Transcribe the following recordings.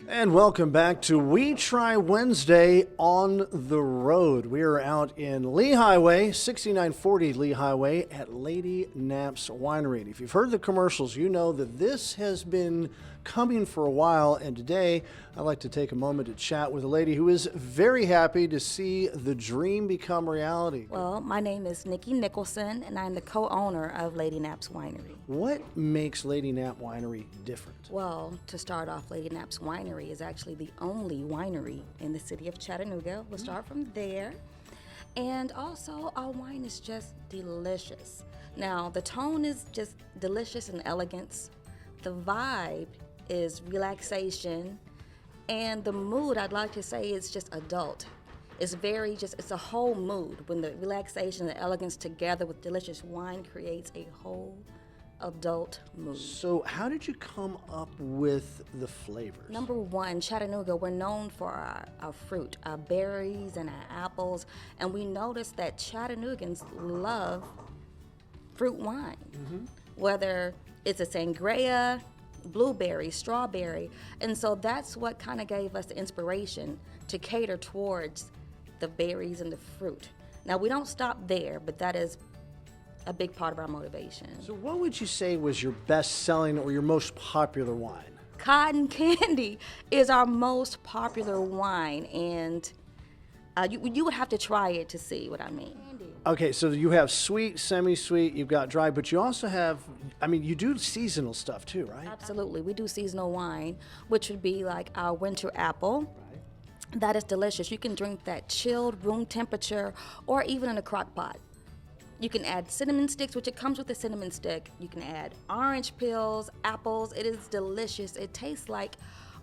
And welcome back to We Try Wednesday on the road. We are out in Lee Highway, 6940 Lee Highway at Lady Naps Winery. And if you've heard the commercials, you know that this has been coming for a while. And today, I'd like to take a moment to chat with a lady who is very happy to see the dream become reality. Well, my name is Nikki Nicholson, and I'm the co-owner of Lady Naps Winery. What makes Lady Nap Winery different? Well, to start off, Lady Naps Winery is actually the only winery in the city of Chattanooga. We'll start from there. And also, our wine is just delicious. Now, the tone is just delicious and elegance. The vibe is relaxation. And the mood, I'd like to say, is just adult. It's it's a whole mood. When the relaxation and the elegance together with delicious wine creates a whole adult mood. So how did you come up with the flavors? Number one, Chattanooga, we're known for our fruit, our berries and our apples, and we noticed that Chattanoogans love fruit wine, whether it's a sangria, blueberry, strawberry, and so that's what kind of gave us the inspiration to cater towards the berries and the fruit. Now, we don't stop there, but that is a big part of our motivation. So what would you say was your best-selling or your most popular wine? Cotton candy is our most popular wine, and you would have to try it to see what I mean. Okay, so you have sweet, semi-sweet, you've got dry, but you also have, you do seasonal stuff too, right? Absolutely. We do seasonal wine, which would be like our winter apple. That is delicious. You can drink that chilled, room temperature, or even in a crock pot. You can add cinnamon sticks, which it comes with a cinnamon stick. You can add orange peels, apples. It is delicious. It tastes like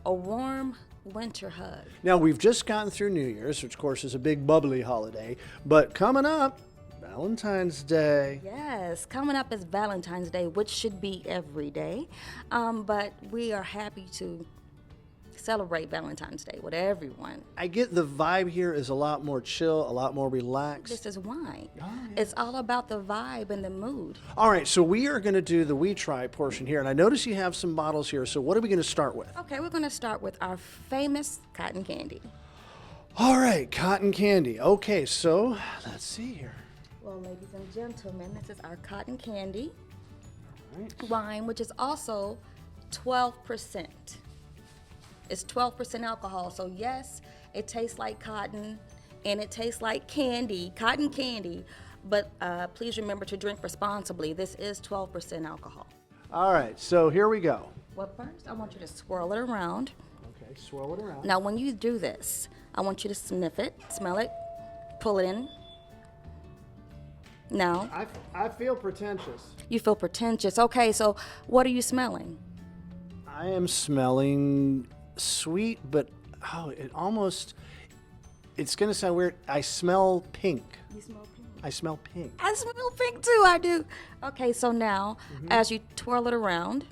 a warm winter hug. Now, we've just gotten through New Year's, which of course is a big bubbly holiday, but coming up, Valentine's Day. Yes, coming up is Valentine's Day, which should be every day. But we are happy to celebrate Valentine's Day with everyone. I get the vibe here is a lot more chill, a lot more relaxed. This is wine. Oh, yeah. It's all about the vibe and the mood. All right, so we are going to do the We Try portion here, and I notice you have some bottles here, so what are we going to start with? Okay, we're going to start with our famous cotton candy. All right, cotton candy. Okay, so let's see here. Well, ladies and gentlemen, this is our cotton candy All right. wine, which is also 12%. It's 12% alcohol, so yes, it tastes like cotton and it tastes like candy, cotton candy, but please remember to drink responsibly. This is 12% alcohol. All right, so here we go. Well, first, I want you to swirl it around. Okay, swirl it around. Now, when you do this, I want you to sniff it, smell it, pull it in. Now, I feel pretentious. you feel pretentious. Okay, so what are you smelling? I am smelling sweet, but it's going to sound weird. I smell pink. You smell pink. I smell pink. I smell pink too, I do. Okay, so now, as you twirl it around,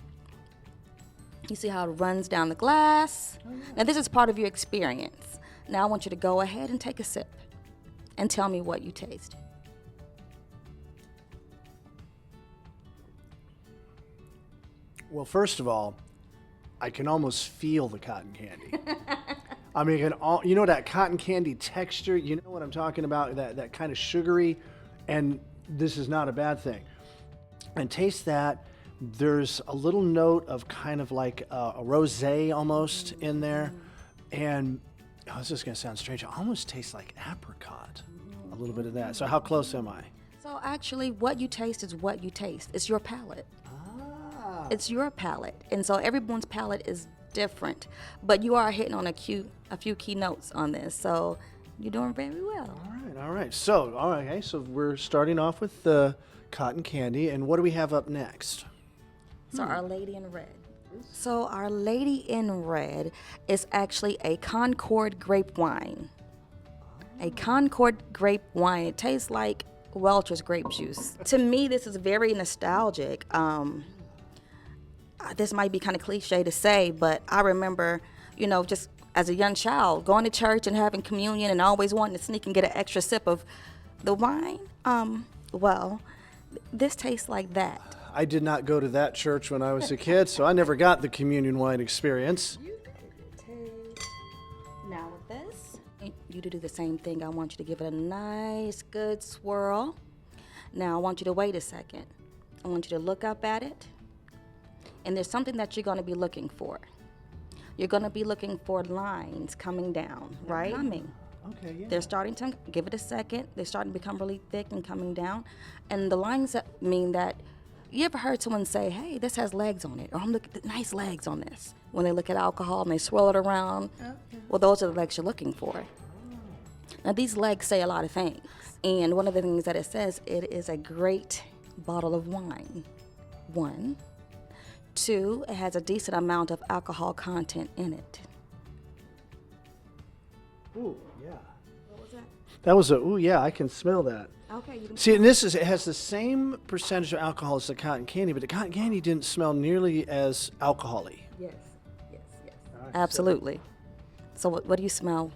you see how it runs down the glass. Oh, yeah. Now, this is part of your experience. Now, I want you to go ahead and take a sip and tell me what you taste. Well, first of all, I can almost feel the cotton candy. You know that cotton candy texture? You know what I'm talking about? That kind of sugary, and this is not a bad thing. And taste that. There's a little note of kind of like a rosé almost in there. And, this is going to sound strange. It almost tastes like apricot, a little bit of that. So how close am I? So actually, what you taste is what you taste. It's your palate. It's your palate, and so everyone's palate is different. But you are hitting on a few key notes on this, so you're doing very well. All right. So, so we're starting off with the cotton candy, and what do we have up next? So our Lady in Red. So our Lady in Red is actually a Concord grape wine. A Concord grape wine. It tastes like Welch's grape juice. To me, this is very nostalgic. This might be kind of cliche to say, but I remember, just as a young child, going to church and having communion and always wanting to sneak and get an extra sip of the wine. Well, this tastes like that. I did not go to that church when I was a kid, so I never got the communion wine experience. you to do the same thing. I want you to give it a nice, good swirl. Now, I want you to wait a second. I want you to look up at it. And there's something that you're going to be looking for. You're going to be looking for lines coming down, right? Coming. Okay, yeah. They're starting to, give it a second, they're starting to become really thick and coming down. And the lines that mean that, you ever heard someone say, hey, this has legs on it, or I'm looking at nice legs on this. When they look at alcohol and they swirl it around, well, those are the legs you're looking for. Now, these legs say a lot of things. And one of the things that it says, it is a great bottle of wine. 1. 2, it has a decent amount of alcohol content in it. Ooh, yeah. What was that? That was ooh, yeah, I can smell that. Okay. You can See, and it has the same percentage of alcohol as the cotton candy, but the cotton candy didn't smell nearly as alcohol-y. Yes. Right, Absolutely. So what do you smell?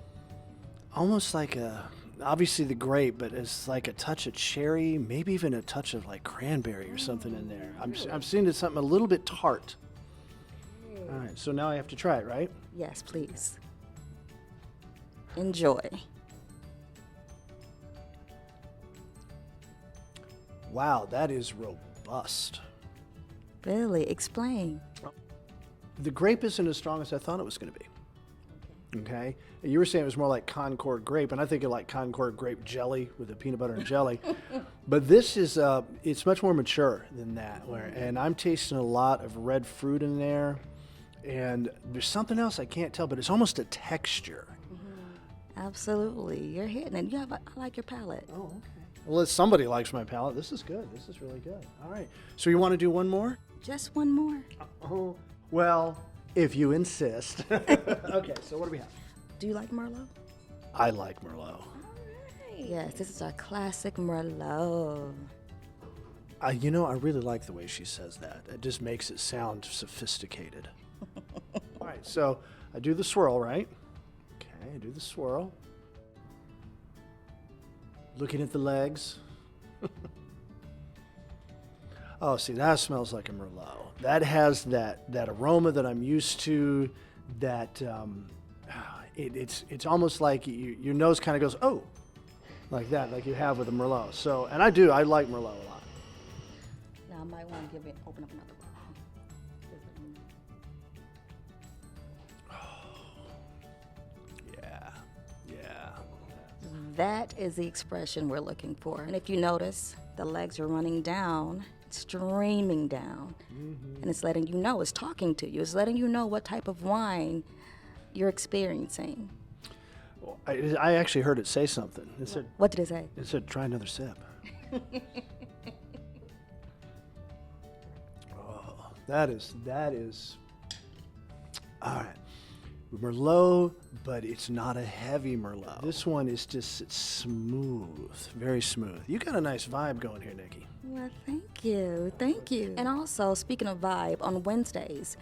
Almost like obviously the grape, but it's like a touch of cherry, maybe even a touch of like cranberry or something in there. I'm seeing it's something a little bit tart. All right, so now I have to try it, right? Yes, please. Enjoy. Wow, that is robust. Really? Explain. The grape isn't as strong as I thought it was going to be. Okay. You were saying it was more like Concord grape, and I think of like Concord grape jelly with the peanut butter and jelly. But this is, it's much more mature than that. And I'm tasting a lot of red fruit in there. And there's something else I can't tell, but it's almost a texture. Absolutely. You're hitting it. I like your palate. Oh, okay. Well, if somebody likes my palate, this is good. This is really good. All right. So you want to do one more? Just one more. Oh, well, if you insist. Okay, so what do we have? Do you like Merlot? I like Merlot. All right. Yes, this is our classic Merlot. I really like the way she says that. It just makes it sound sophisticated. All right, so I do the swirl, right? Okay, I do the swirl. Looking at the legs. Oh, see, that smells like a Merlot. That has that aroma that I'm used to. That it's almost like your nose kind of goes, oh, like that, like you have with a Merlot. So, and I like Merlot a lot. Now I might want to open up another one. Yeah. That is the expression we're looking for. And if you notice, the legs are running down, streaming down. And it's letting you know, it's talking to you. It's letting you know what type of wine you're experiencing. Well, I actually heard it say something. It said, what did it say? It said, try another sip. Oh, that is, all right. Merlot, but it's not a heavy Merlot. This one is just smooth, very smooth. You got a nice vibe going here, Nikki. Well, thank you. And also, speaking of vibe, on Wednesdays,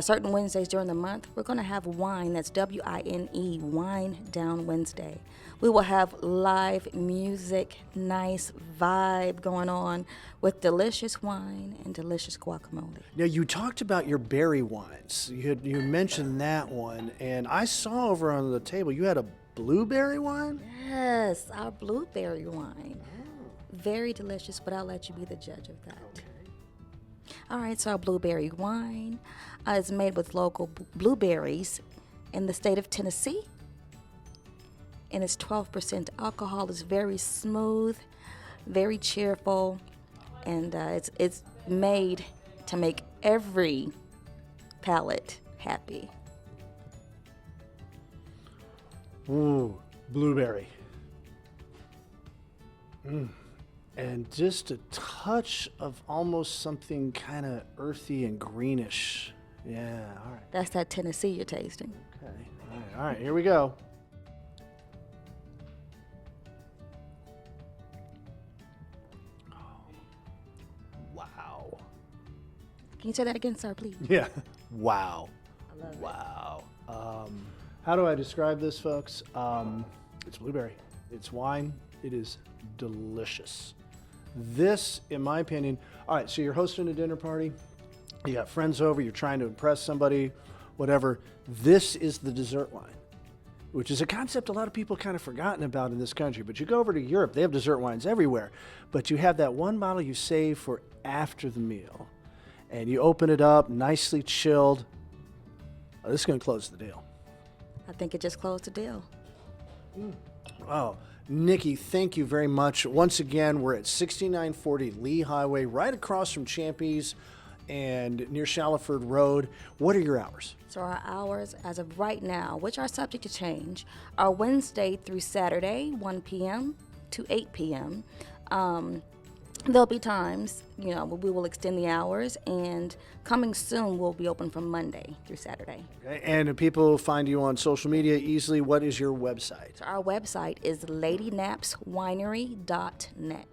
certain Wednesdays during the month, we're going to have wine. That's WINE, Wine Down Wednesday. We will have live music, nice vibe going on with delicious wine and delicious guacamole. Now, you talked about your berry wines. You mentioned that one, and I saw over on the table you had a blueberry wine? Yes, our blueberry wine. Very delicious, but I'll let you be the judge of that. Okay. All right, so our blueberry wine is made with local blueberries in the state of Tennessee. And it's 12% alcohol. It's very smooth, very cheerful, and it's made to make every palate happy. Ooh, blueberry. And just a touch of almost something kind of earthy and greenish. Yeah, all right. That's that Tennessee you're tasting. Okay, all right, here we go. Oh, wow. Can you say that again, sir, please? Yeah, wow. I love it. Wow. How do I describe this, folks? It's blueberry. It's wine. It is delicious. This, in my opinion, all right, so you're hosting a dinner party, you got friends over, you're trying to impress somebody, whatever. This is the dessert wine. which is a concept a lot of people kind of forgotten about in this country. But you go over to Europe, they have dessert wines everywhere. But you have that one bottle you save for after the meal. And you open it up, nicely chilled. Oh, this is going to close the deal. I think it just closed the deal. Oh, Nikki, thank you very much. Once again, we're at 6940 Lee Highway, right across from Champy's and near Shallowford Road. What are your hours? So our hours, as of right now, which are subject to change, are Wednesday through Saturday, 1 p.m. to 8 p.m. There'll be times, we will extend the hours, and coming soon, we'll be open from Monday through Saturday. Okay. And if people find you on social media easily, what is your website? So our website is ladynapswinery.net.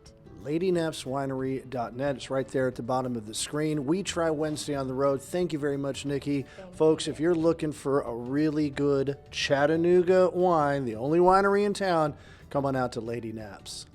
LadyNapsWinery.net. It's right there at the bottom of the screen. We try Wednesday on the road. Thank you very much, Nikki. Folks, if you're looking for a really good Chattanooga wine, the only winery in town, come on out to Lady Naps.